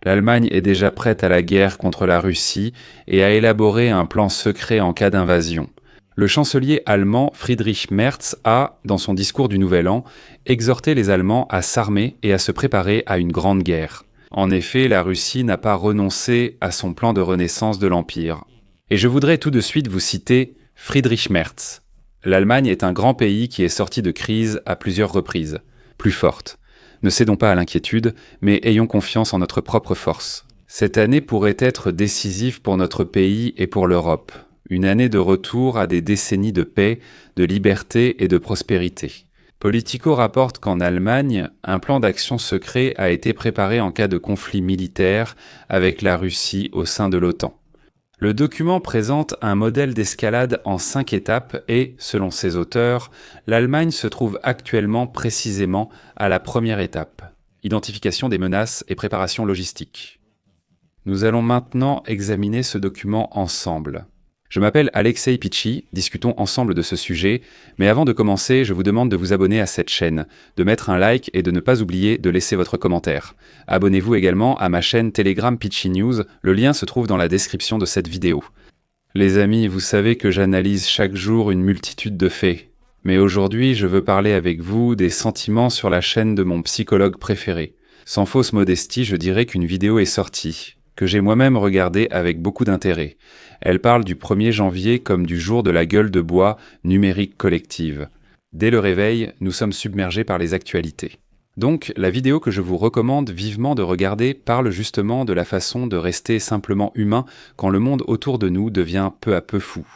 L'Allemagne est déjà prête à la guerre contre la Russie et a élaboré un plan secret en cas d'invasion. Le chancelier allemand Friedrich Merz a, dans son discours du Nouvel An, exhorté les Allemands à s'armer et à se préparer à une grande guerre. En effet, la Russie n'a pas renoncé à son plan de renaissance de l'Empire. Et je voudrais tout de suite vous citer Friedrich Merz. L'Allemagne est un grand pays qui est sorti de crise à plusieurs reprises, plus forte. Ne cédons pas à l'inquiétude, mais ayons confiance en notre propre force. Cette année pourrait être décisive pour notre pays et pour l'Europe. Une année de retour à des décennies de paix, de liberté et de prospérité. Politico rapporte qu'en Allemagne, un plan d'action secret a été préparé en cas de conflit militaire avec la Russie au sein de l'OTAN. Le document présente un modèle d'escalade en 5 étapes et, selon ses auteurs, l'Allemagne se trouve actuellement précisément à la première étape, identification des menaces et préparation logistique. Nous allons maintenant examiner ce document ensemble. Je m'appelle Alexei Pichi, discutons ensemble de ce sujet, mais avant de commencer, je vous demande de vous abonner à cette chaîne, de mettre un like et de ne pas oublier de laisser votre commentaire. Abonnez-vous également à ma chaîne Telegram Pichi News, le lien se trouve dans la description de cette vidéo. Les amis, vous savez que j'analyse chaque jour une multitude de faits, mais aujourd'hui je veux parler avec vous des sentiments sur la chaîne de mon psychologue préféré. Sans fausse modestie, je dirais qu'une vidéo est sortie, que j'ai moi-même regardée avec beaucoup d'intérêt. Elle parle du 1er janvier comme du jour de la gueule de bois numérique collective. Dès le réveil, nous sommes submergés par les actualités. Donc, la vidéo que je vous recommande vivement de regarder parle justement de la façon de rester simplement humain quand le monde autour de nous devient peu à peu fou.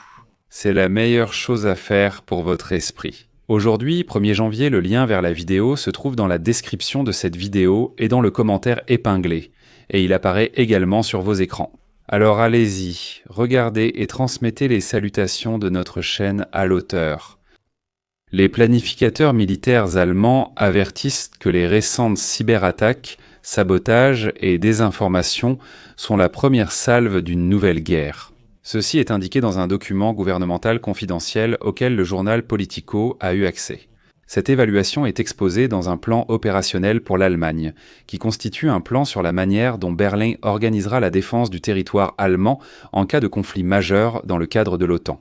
C'est la meilleure chose à faire pour votre esprit. Aujourd'hui, 1er janvier, le lien vers la vidéo se trouve dans la description de cette vidéo et dans le commentaire épinglé, et il apparaît également sur vos écrans. Alors allez-y, regardez et transmettez les salutations de notre chaîne à l'auteur. Les planificateurs militaires allemands avertissent que les récentes cyberattaques, sabotages et désinformations sont la première salve d'une nouvelle guerre. Ceci est indiqué dans un document gouvernemental confidentiel auquel le journal Politico a eu accès. Cette évaluation est exposée dans un plan opérationnel pour l'Allemagne, qui constitue un plan sur la manière dont Berlin organisera la défense du territoire allemand en cas de conflit majeur dans le cadre de l'OTAN.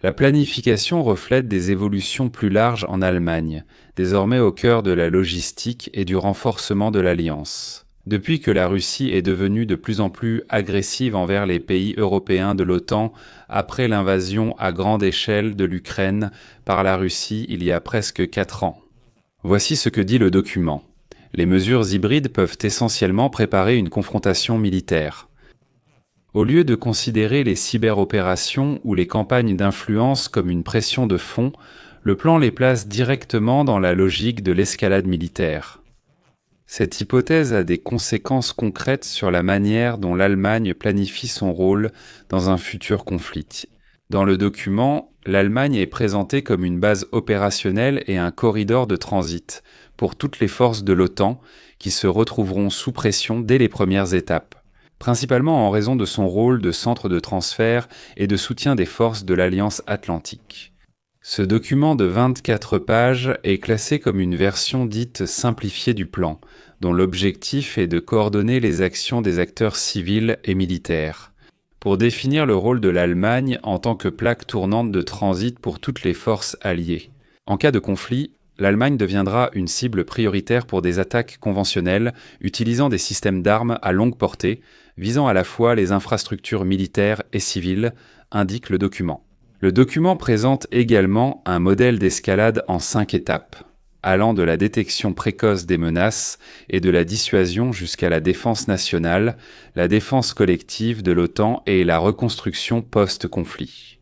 La planification reflète des évolutions plus larges en Allemagne, désormais au cœur de la logistique et du renforcement de l'alliance. Depuis que la Russie est devenue de plus en plus agressive envers les pays européens de l'OTAN après l'invasion à grande échelle de l'Ukraine par la Russie il y a presque 4 ans. Voici ce que dit le document. Les mesures hybrides peuvent essentiellement préparer une confrontation militaire. Au lieu de considérer les cyberopérations ou les campagnes d'influence comme une pression de fond, le plan les place directement dans la logique de l'escalade militaire. Cette hypothèse a des conséquences concrètes sur la manière dont l'Allemagne planifie son rôle dans un futur conflit. Dans le document, l'Allemagne est présentée comme une base opérationnelle et un corridor de transit pour toutes les forces de l'OTAN qui se retrouveront sous pression dès les premières étapes, principalement en raison de son rôle de centre de transfert et de soutien des forces de l'Alliance Atlantique. Ce document de 24 pages est classé comme une version dite simplifiée du plan, dont l'objectif est de coordonner les actions des acteurs civils et militaires, pour définir le rôle de l'Allemagne en tant que plaque tournante de transit pour toutes les forces alliées. En cas de conflit, l'Allemagne deviendra une cible prioritaire pour des attaques conventionnelles utilisant des systèmes d'armes à longue portée, visant à la fois les infrastructures militaires et civiles, indique le document. Le document présente également un modèle d'escalade en 5 étapes, allant de la détection précoce des menaces et de la dissuasion jusqu'à la défense nationale, la défense collective de l'OTAN et la reconstruction post-conflit.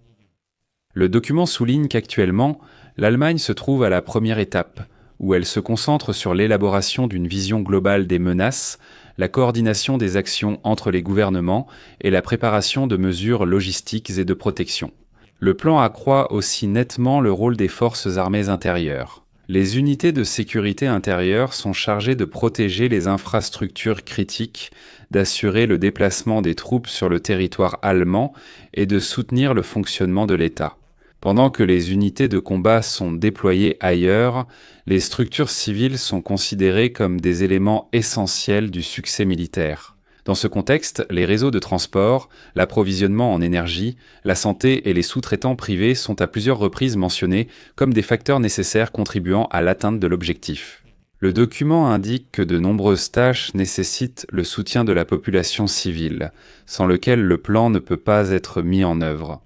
Le document souligne qu'actuellement, l'Allemagne se trouve à la première étape, où elle se concentre sur l'élaboration d'une vision globale des menaces, la coordination des actions entre les gouvernements et la préparation de mesures logistiques et de protection. Le plan accroît aussi nettement le rôle des forces armées intérieures. Les unités de sécurité intérieure sont chargées de protéger les infrastructures critiques, d'assurer le déplacement des troupes sur le territoire allemand et de soutenir le fonctionnement de l'État. Pendant que les unités de combat sont déployées ailleurs, les structures civiles sont considérées comme des éléments essentiels du succès militaire. Dans ce contexte, les réseaux de transport, l'approvisionnement en énergie, la santé et les sous-traitants privés sont à plusieurs reprises mentionnés comme des facteurs nécessaires contribuant à l'atteinte de l'objectif. Le document indique que de nombreuses tâches nécessitent le soutien de la population civile, sans lequel le plan ne peut pas être mis en œuvre.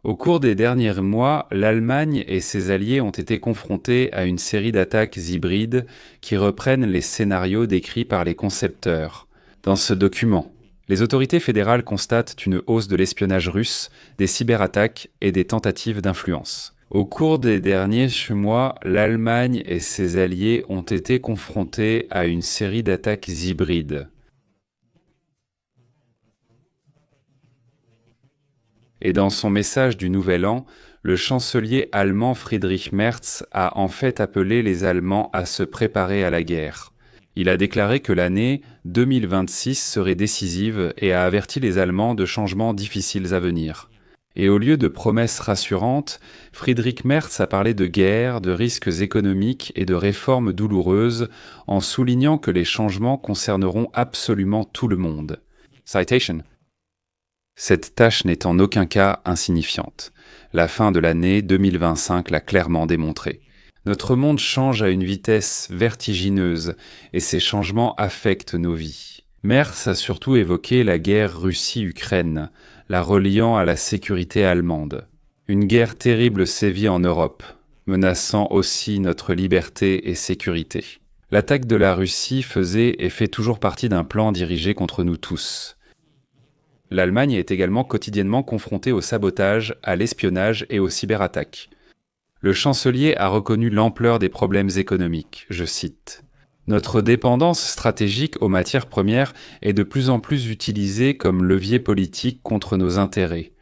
Au cours des derniers mois, l'Allemagne et ses alliés ont été confrontés à une série d'attaques hybrides qui reprennent les scénarios décrits par les concepteurs. Dans ce document, les autorités fédérales constatent une hausse de l'espionnage russe, des cyberattaques et des tentatives d'influence. Au cours des derniers mois, l'Allemagne et ses alliés ont été confrontés à une série d'attaques hybrides. Et dans son message du Nouvel An, le chancelier allemand Friedrich Merz a en fait appelé les Allemands à se préparer à la guerre. Il a déclaré que l'année 2026 serait décisive et a averti les Allemands de changements difficiles à venir. Et au lieu de promesses rassurantes, Friedrich Merz a parlé de guerre, de risques économiques et de réformes douloureuses, en soulignant que les changements concerneront absolument tout le monde. Citation. Cette tâche n'est en aucun cas insignifiante. La fin de l'année 2025 l'a clairement démontré. Notre monde change à une vitesse vertigineuse et ces changements affectent nos vies. Merz a surtout évoqué la guerre Russie-Ukraine, la reliant à la sécurité allemande. Une guerre terrible sévit en Europe, menaçant aussi notre liberté et sécurité. L'attaque de la Russie faisait et fait toujours partie d'un plan dirigé contre nous tous. L'Allemagne est également quotidiennement confrontée au sabotage, à l'espionnage et aux cyberattaques. Le chancelier a reconnu l'ampleur des problèmes économiques, je cite. « Notre dépendance stratégique aux matières premières est de plus en plus utilisée comme levier politique contre nos intérêts.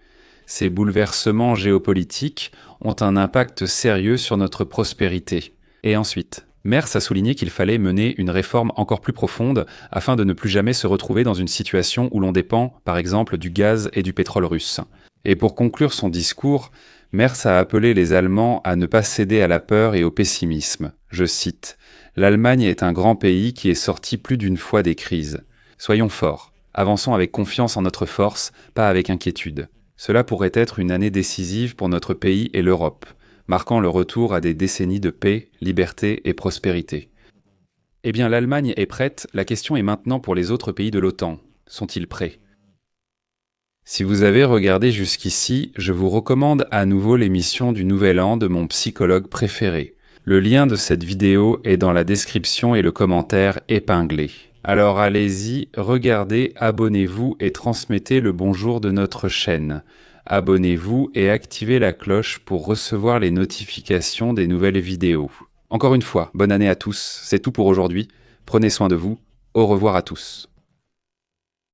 Ces bouleversements géopolitiques ont un impact sérieux sur notre prospérité. » Et ensuite, Merz a souligné qu'il fallait mener une réforme encore plus profonde afin de ne plus jamais se retrouver dans une situation où l'on dépend, par exemple, du gaz et du pétrole russe. Et pour conclure son discours, Merz a appelé les Allemands à ne pas céder à la peur et au pessimisme. Je cite, « L'Allemagne est un grand pays qui est sorti plus d'une fois des crises. Soyons forts, avançons avec confiance en notre force, pas avec inquiétude. Cela pourrait être une année décisive pour notre pays et l'Europe, marquant le retour à des décennies de paix, liberté et prospérité. » Eh bien, l'Allemagne est prête, la question est maintenant pour les autres pays de l'OTAN. Sont-ils prêts ? Si vous avez regardé jusqu'ici, je vous recommande à nouveau l'émission du Nouvel An de mon psychologue préféré. Le lien de cette vidéo est dans la description et le commentaire épinglé. Alors allez-y, regardez, abonnez-vous et transmettez le bonjour de notre chaîne. Abonnez-vous et activez la cloche pour recevoir les notifications des nouvelles vidéos. Encore une fois, bonne année à tous, c'est tout pour aujourd'hui. Prenez soin de vous, au revoir à tous.